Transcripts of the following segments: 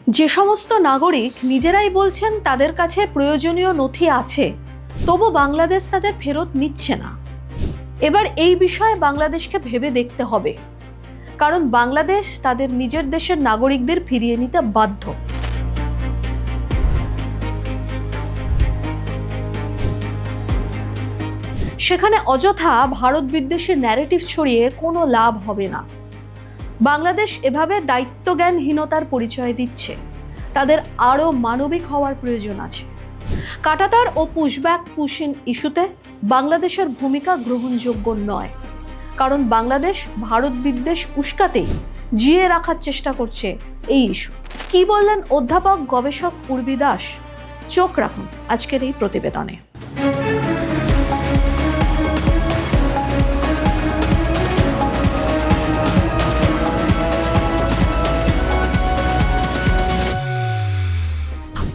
যে সমস্ত নাগরিক নিজেরাই বলছেন তাদের কাছে প্রয়োজনীয় নথি আছে, তবু বাংলাদেশ তাদের ফেরত নিচ্ছে না। এবার এই বিষয়ে বাংলাদেশকে ভেবে দেখতে হবে, কারণ বাংলাদেশ তাদের নিজের দেশের নাগরিকদের ফিরিয়ে নিতে বাধ্য। সেখানে অযথা ভারত বিদ্বেষের ন্যারেটিভ ছড়িয়ে কোনো লাভ হবে না। বাংলাদেশ এভাবে দায়িত্বজ্ঞানহীনতার পরিচয় দিচ্ছে। তাদের আরও মানবিক হওয়ার প্রয়োজন আছে। কাঁটাতার ও পুশব্যাক পুশিন ইস্যুতে বাংলাদেশের ভূমিকা গ্রহণযোগ্য নয়, কারণ বাংলাদেশ ভারত বিদ্বেষ উস্কাতেই জিয়ে রাখার চেষ্টা করছে এই ইস্যু। কি বললেন অধ্যাপক গবেষক উর্বি দাস? চোখ রাখুন আজকের এই প্রতিবেদনে।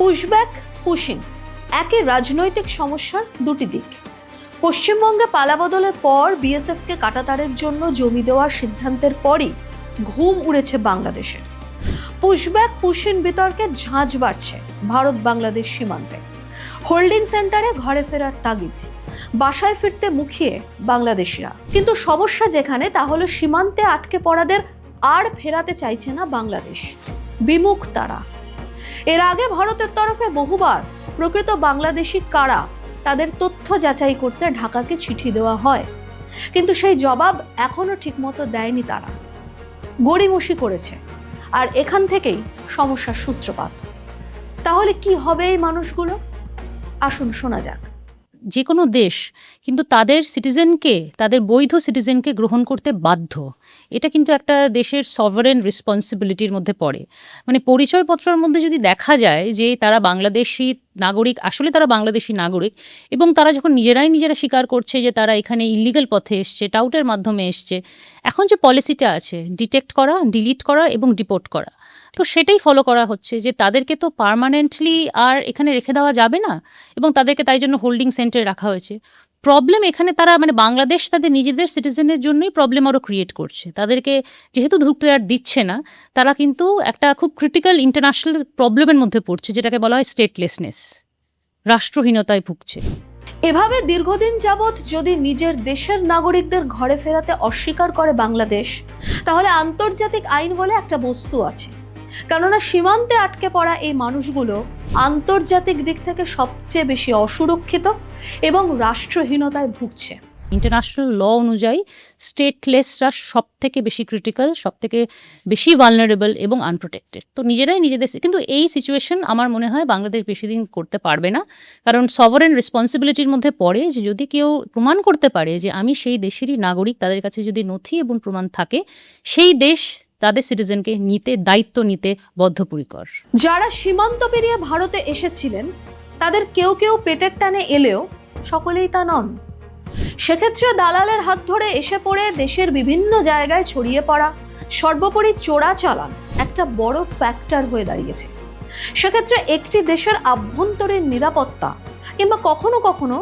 পুশব্যাক পুশিং একই রাজনৈতিক সমস্যার দুটি দিক। পশ্চিমবঙ্গে পালাবদলের পর বিএসএফকে কাঁটাতারের জন্য জমি দেওয়ার সিদ্ধান্তের পরই ঘুম উড়েছে বাংলাদেশের। পুশব্যাক পুশিং বিতর্কে ঝাঁঝ বাড়ছে ভারত বাংলাদেশ সীমান্তে। হোল্ডিং সেন্টারে ঘরে ফেরার তাগিদ, বাসায় ফিরতে মুখিয়ে বাংলাদেশিরা। কিন্তু সমস্যা যেখানে, তা হলো সীমান্তে আটকে পড়াদের আর ফেরাতে চাইছে না বাংলাদেশ, বিমুখ তারা। এর আগে ভারতের তরফে বহুবার প্রকৃত বাংলাদেশি কারা তাদের তথ্য যাচাই করতে ঢাকাকে চিঠি দেওয়া হয়, কিন্তু সেই জবাব এখনো ঠিকমতো দেয়নি তারা, গড়িমসি করেছে। আর এখান থেকেই সমস্যার সূত্রপাত। তাহলে কি হবে এই মানুষগুলো? আসুন শোনা যাক। যে কোনো দেশ কিন্তু তাদের সিটিজেনকে, তাদের বৈধ সিটিজেনকে গ্রহণ করতে বাধ্য। এটা কিন্তু একটা দেশের সভারেন রেসপন্সিবিলিটির মধ্যে পড়ে। মানে পরিচয়পত্রের মধ্যে যদি দেখা যায় যে তারা বাংলাদেশি নাগরিক, আসলে তারা বাংলাদেশি নাগরিক, এবং তারা যখন নিজেরা স্বীকার করছে যে তারা এখানে ইলিগাল পথে এসছে, টাউটের মাধ্যমে এসছে, এখন যে পলিসিটা আছে ডিটেক্ট করা, ডিলিট করা এবং ডিপোর্ট করা, তো সেটাই ফলো করা হচ্ছে যে তাদেরকে তো পার্মানেন্টলি আর এখানে রেখে দেওয়া যাবে না, এবং তাদেরকে তাই জন্য হোল্ডিং সেন্টারে রাখা হয়েছে। প্রবলেম এখানে তারা, মানে বাংলাদেশ তাদের নিজেদের সিটিজেনের জন্যই প্রবলেম আরও ক্রিয়েট করছে। তাদেরকে যেহেতু ঢুকতে আর দিচ্ছে না, তারা কিন্তু একটা খুব ক্রিটিক্যাল ইন্টারন্যাশনাল প্রবলেমের মধ্যে পড়ছে, যেটাকে বলা হয় স্টেটলেসনেস, রাষ্ট্রহীনতায় ভুগছে। এভাবে দীর্ঘদিন যাবৎ যদি নিজের দেশের নাগরিকদের ঘরে ফেরাতে অস্বীকার করে বাংলাদেশ, তাহলে আন্তর্জাতিক আইন বলে একটা বস্তু আছে। কেননা সীমান্তে আটকে পড়া এই মানুষগুলো আন্তর্জাতিক দিক থেকে সবচেয়ে বেশি অসুরক্ষিত এবং রাষ্ট্রহীনতায় ভুগছে। ইন্টারন্যাশনাল ল অনুযায়ী স্টেটলেসরা সব থেকে বেশি ক্রিটিক্যাল, সব থেকে বেশি ভালনারেবল এবং আনপ্রোটেক্টেড। তো নিজেরাই নিজেদের, কিন্তু এই সিচুয়েশন আমার মনে হয় বাংলাদেশ বেশি দিন করতে পারবে না, কারণ সভারেন রেসপন্সিবিলিটির মধ্যে পড়ে যে যদি কেউ প্রমাণ করতে পারে যে আমি সেই দেশেরই নাগরিক, তাদের কাছে যদি নথি এবং প্রমাণ থাকে, সেই দেশ তাদের সিটিজেনকে দায়িত্ব নিতে বদ্ধপরিকর। যারা সীমান্ত পেরিয়ে ভারতে এসেছিলেন তাদের কেউ কেউ পেটের টানে এলেও সকলেই তা নন। সেক্ষেত্রে দালালের হাত ধরে এসে পড়ে দেশের বিভিন্ন জায়গায় ছড়িয়ে পড়া, সর্বোপরি চোরাচালান একটা বড় ফ্যাক্টর হয়ে দাঁড়িয়েছে। সেক্ষেত্রে একটি দেশের আভ্যন্তরীণ নিরাপত্তা কিংবা কখনো কখনো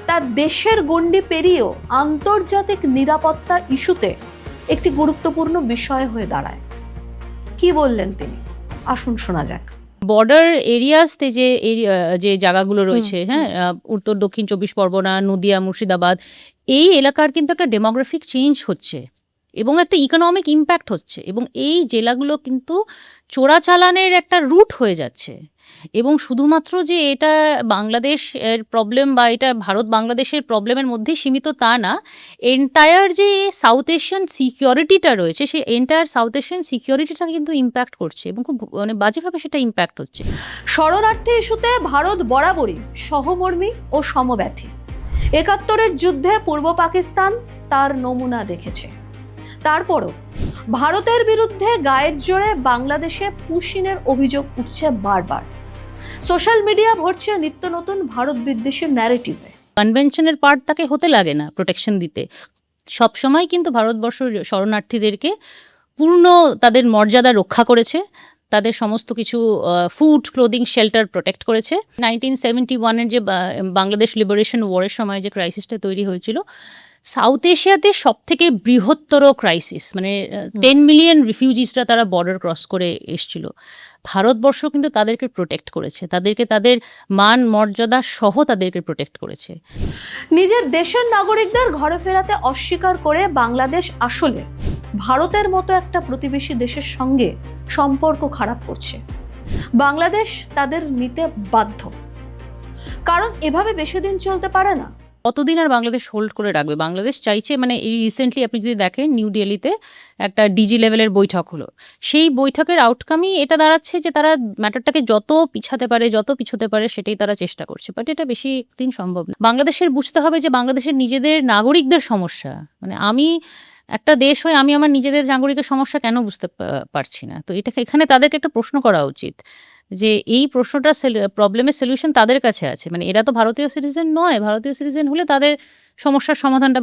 তার দেশের গণ্ডি পেরিয়েও আন্তর্জাতিক নিরাপত্তা ইস্যুতে একটি গুরুত্বপূর্ণ বিষয় হয়ে দাঁড়ায়। কি বললেন তিনি? আসুন শোনা যাক। বর্ডার এরিয়াসতে যে জায়গাগুলো রয়েছে, হ্যাঁ, উত্তর দক্ষিণ 24 পরগনা, নদিয়া, মুর্শিদাবাদ, এই এলাকার কিন্তু একটা ডেমোগ্রাফিক চেঞ্জ হচ্ছে এবং একটা ইকোনমিক ইম্প্যাক্ট হচ্ছে, এবং এই জেলাগুলো কিন্তু চোরাচালানের একটা রুট হয়ে যাচ্ছে। এবং শুধুমাত্র যে এটা বাংলাদেশ এর প্রবলেম বা এটা ভারত বাংলাদেশের প্রবলেমের মধ্যেই সীমিত তা না, এন্টায়ার যে সাউথ এশিয়ান সিকিউরিটিটা রয়েছে, সেই এন্টায়ার সাউথ এশিয়ান সিকিউরিটিটা কিন্তু ইম্প্যাক্ট করছে এবং খুব মানে বাজেভাবে সেটা ইম্প্যাক্ট হচ্ছে। শরণার্থী ইস্যুতে ভারত বরাবরই সহমর্মী ও সমব্যথী। 71-এর যুদ্ধে পূর্ব পাকিস্তান তার নমুনা দেখেছে। তারপরও ভারতের বিরুদ্ধে গায়ের জোরে বাংলাদেশে পুশিনের অভিযোগ উঠছে বারবার। সোশ্যাল মিডিয়া ভরছে নিত্য নতুন ভারত বিদ্বেষের ন্যারেটিভে। কনভেনশনের পার্ট তাকে হতে লাগে না প্রোটেকশন দিতে। সবসময় কিন্তু ভারতবর্ষ শরণার্থীদেরকে পূর্ণ তাদের মর্যাদা রক্ষা করেছে, তাদের সমস্ত কিছু ফুড, ক্লোদিং, শেল্টার প্রোটেক্ট করেছে। 1971-এর যে বাংলাদেশ লিবারেশন ওয়ারের সময় যে ক্রাইসিসটা তৈরি হয়েছিল, সাউথ এশিয়াতে সব থেকে বৃহত্তর ক্রাইসিস, মানে 10 মিলিয়ন রিফিউজিসরা তারা বর্ডার ক্রস করে এসছিল। ভারতবর্ষ কিন্তু তাদেরকে প্রোটেক্ট করেছে, তাদেরকে তাদের মান মর্যাদা সহ তাদেরকে প্রোটেক্ট করেছে। নিজের দেশের নাগরিকদের ঘরে ফেরাতে অস্বীকার করে বাংলাদেশ আসলে ভারতের মতো একটা প্রতিবেশী দেশের সঙ্গে সম্পর্ক খারাপ করছে। বাংলাদেশ তাদের নিতে বাধ্য, কারণ এভাবে বেশি দিন চলতে পারে না। কতদিন আর বাংলাদেশ হোল্ড করে রাখবে? বাংলাদেশ চাইছে, মানে এই রিসেন্টলি আপনি যদি দেখেন নিউ দিল্লিতে একটা ডিজি লেভেলের বৈঠক হলো, সেই বৈঠকের আউটকামই এটা দাঁড়াচ্ছে যে তারা ম্যাটারটাকে যত পিছোতে পারে সেটাই তারা চেষ্টা করছে, বাট এটা বেশি দিন সম্ভব না। বাংলাদেশের বুঝতে হবে যে বাংলাদেশের নিজেদের নাগরিকদের সমস্যা, মানে আমি একটা দেশ হয়ে আমি আমার নিজেদের নাগরিকের সমস্যা কেন বুঝতে পারছি না? তো এখানে তাদেরকে একটা প্রশ্ন করা উচিত যে এই প্রশ্নটা প্রবলেমের সলিউশন তাদের কাছে আছে। মানে এরা তো ভারতীয় সিটিজেন নয়, ভারতীয় সিটিজেন হলে তাদের সমস্যার সমাধানটা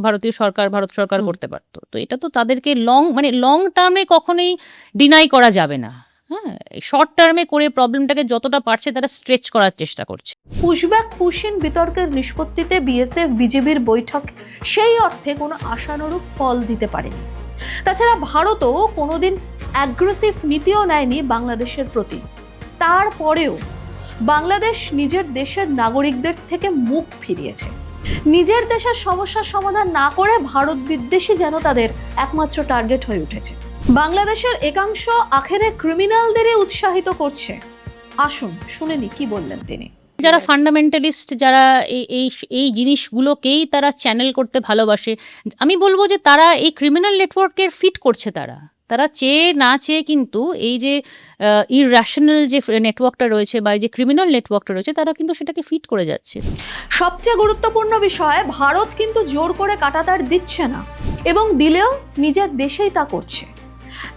ভারতীয় সরকার, ভারত সরকার করতে পারতো। তো এটা তো তাদেরকে লং টার্মে কখনোই ডিনাই করা যাবে না। হ্যাঁ, শর্ট টার্মে করে প্রবলেমটাকে যতটা পারছে তারা স্ট্রেচ করার চেষ্টা করছে। পুশব্যাক পুশিন বিতর্কের নিষ্পত্তিতে বিএসএফ বিজেপির বৈঠক সেই অর্থে কোনো আশানুরূপ ফল দিতে পারেনি। তাছাড়া ভারতও কোনোদিন অ্যাগ্রেসিভ নীতিও নেয়নি বাংলাদেশের প্রতি। তারপরেও বাংলাদেশ নিজের দেশের নাগরিকদের থেকে মুখ ফিরিয়েছে। নিজের দেশের সমস্যার সমাধান না করে ভারত বিদ্বেষী যেন তাদের একমাত্র টার্গেট হয়ে উঠেছে। বাংলাদেশের একাংশ আখেরে ক্রিমিনালদেরই উৎসাহিত করছে। আসুন শুনে নি কি বললেন তিনি। যারা ফান্ডামেন্টালিস্ট, যারা এই জিনিসগুলোকেই তারা চ্যানেল করতে ভালোবাসে, আমি বলবো যে তারা এই ক্রিমিনাল নেটওয়ার্কের ফিট করছে। তারা চেয়ে না চেয়ে কিন্তু এই যে ইররেশনাল যে নেটওয়ার্কটা রয়েছে বা এই যে ক্রিমিনাল নেটওয়ার্কটা রয়েছে, তারা কিন্তু সেটাকে ফিট করে যাচ্ছে। সবচেয়ে গুরুত্বপূর্ণ বিষয়, ভারত কিন্তু জোর করে কাঁটাতার দিচ্ছে না, এবং দিলেও নিজের দেশেই তা করছে।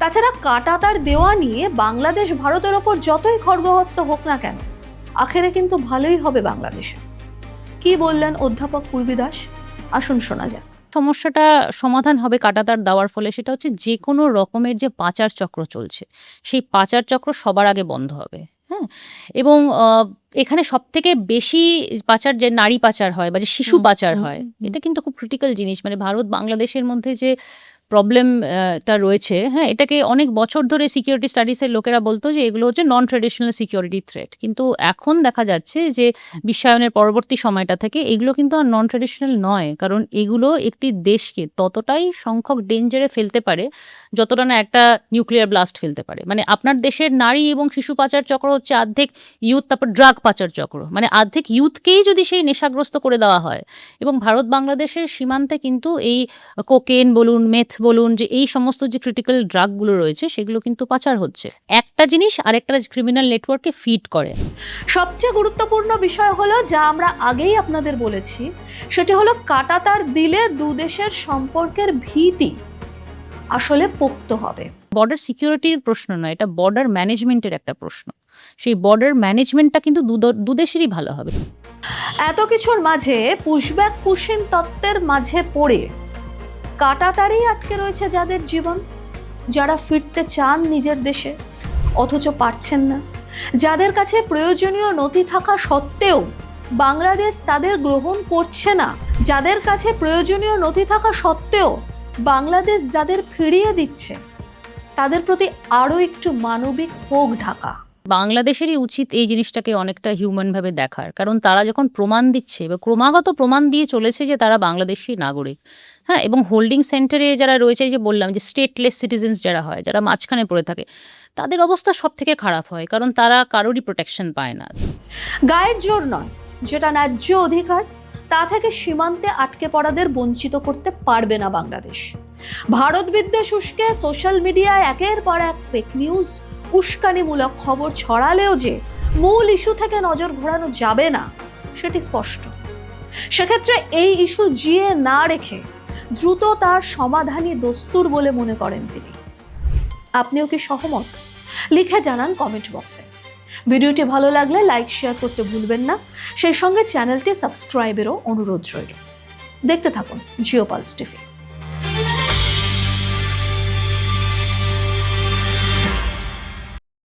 তাছাড়া কাঁটাতার দেওয়া নিয়ে বাংলাদেশ ভারতের ওপর যতই খড়গহস্ত হোক না কেন, আখেরে কিন্তু ভালোই হবে বাংলাদেশে। কি বললেন অধ্যাপক পূর্বী দাস? আসুন শোনা যাক। সমস্যাটা সমাধান হবে কাঁটাতার দেওয়ার ফলে, সেটা হচ্ছে যে কোনো রকমের যে পাচার চক্র চলছে, সেই পাচার চক্র সবার আগে বন্ধ হবে। হ্যাঁ, এবং এখানে সব থেকে বেশি পাচার যে নারী পাচার হয় বা যে শিশু পাচার হয়, এটা কিন্তু খুব ক্রিটিক্যাল জিনিস। মানে ভারত বাংলাদেশের মধ্যে যে প্রবলেমটা রয়েছে, হ্যাঁ, এটাকে অনেক বছর ধরে সিকিউরিটি স্টাডিজের লোকেরা বলতো যে এগুলো হচ্ছে নন ট্র্যাডিশনাল সিকিউরিটি থ্রেট, কিন্তু এখন দেখা যাচ্ছে যে বিশ্বায়নের পরবর্তী সময়টা থেকে এগুলো কিন্তু আর নন ট্র্যাডিশনাল নয়, কারণ এগুলো একটি দেশকে ততটাই সংখ্যক ডেঞ্জারে ফেলতে পারে যতটা না একটা নিউক্লিয়ার ব্লাস্ট ফেলতে পারে। মানে আপনার দেশের নারী এবং শিশু পাচার চক্র হচ্ছে অর্ধেক ইউথ, তারপর ড্রাগ পাচার চক্র, মানে অর্ধেক ইউথকেই যদি সেই নেশাগ্রস্ত করে দেওয়া হয়। এবং ভারত বাংলাদেশের সীমান্তে কিন্তু এই কোকেন বলুন, মেথ বলুন, যে এই সমস্ত যে ক্রিটিক্যাল ড্রাগগুলো রয়েছে সেগুলো কিন্তু পাচার হচ্ছে। একটা জিনিস আরেকটা ক্রিমিনাল নেটওয়ার্কে ফিড করে। সবচেয়ে গুরুত্বপূর্ণ বিষয় হলো, যা আমরা আগেই আপনাদের বলেছি, সেটা হলো কাঁটাতার দিলে দু দেশের সম্পর্কের ভীতি আসলে পোক্ত হবে। বর্ডার সিকিউরিটির প্রশ্ন নয়, এটা বর্ডার ম্যানেজমেন্টের একটা প্রশ্ন। সেই বর্ডার ম্যানেজমেন্টটা কিন্তু দু দেশেরই ভালো হবে। এত কিছুর মাঝে পুশব্যাক পুশিন তত্ত্বের মাঝে পড়ে কাঁটাতারেই আটকে রয়েছে যাদের জীবন, যারা ফিরতে চান নিজের দেশে অথচ পারছেন না, যাদের কাছে প্রয়োজনীয় নথি থাকা সত্ত্বেও বাংলাদেশ তাদের গ্রহণ করছে না, যাদের কাছে প্রয়োজনীয় নথি থাকা সত্ত্বেও বাংলাদেশ যাদের ফিরিয়ে দিচ্ছে, তাদের প্রতি আরও একটু মানবিক হোক ঢাকা। বাংলাদেশেরই উচিত এই জিনিসটাকে অনেকটা হিউম্যানভাবে দেখার, কারণ তারা যখন প্রমাণ দিচ্ছে বা ক্রমাগত প্রমাণ দিয়ে চলেছে যে তারা বাংলাদেশি নাগরিক, হ্যাঁ, এবং হোল্ডিং সেন্টারে যারা রয়েছে, যে বললাম যে স্টেটলেস সিটিজেন্স যারা হয়, যারা মাঝখানে পড়ে থাকে, তাদের অবস্থা সব থেকে খারাপ হয়, কারণ তারা কারোরই প্রোটেকশন পায় না। গায়ের জোর নয়, যেটা ন্যায্য অধিকার, তা থেকে সীমান্তে আটকে পড়াদের বঞ্চিত করতে পারবে না বাংলাদেশ। ভারত বিদ্বেষ উস্কে সোশ্যাল মিডিয়ায় একের পর এক ফেক নিউজ, উস্কানিমূলক খবর ছড়ালেও যে মূল ইস্যু থেকে নজর ঘোরানো যাবে না সেটি স্পষ্ট। সেক্ষেত্রে এই ইস্যু জিয়ে না রেখে দ্রুত তার সমাধানই দস্তুর বলে মনে করেন তিনি। আপনিও কি সহমত? লিখে জানান কমেন্ট বক্সে। ভিডিওটি ভালো লাগলে লাইক শেয়ার করতে ভুলবেন না, সেই সঙ্গে চ্যানেলটি সাবস্ক্রাইবেরও অনুরোধ রইল। দেখতে থাকুন জিও পালস টিভি।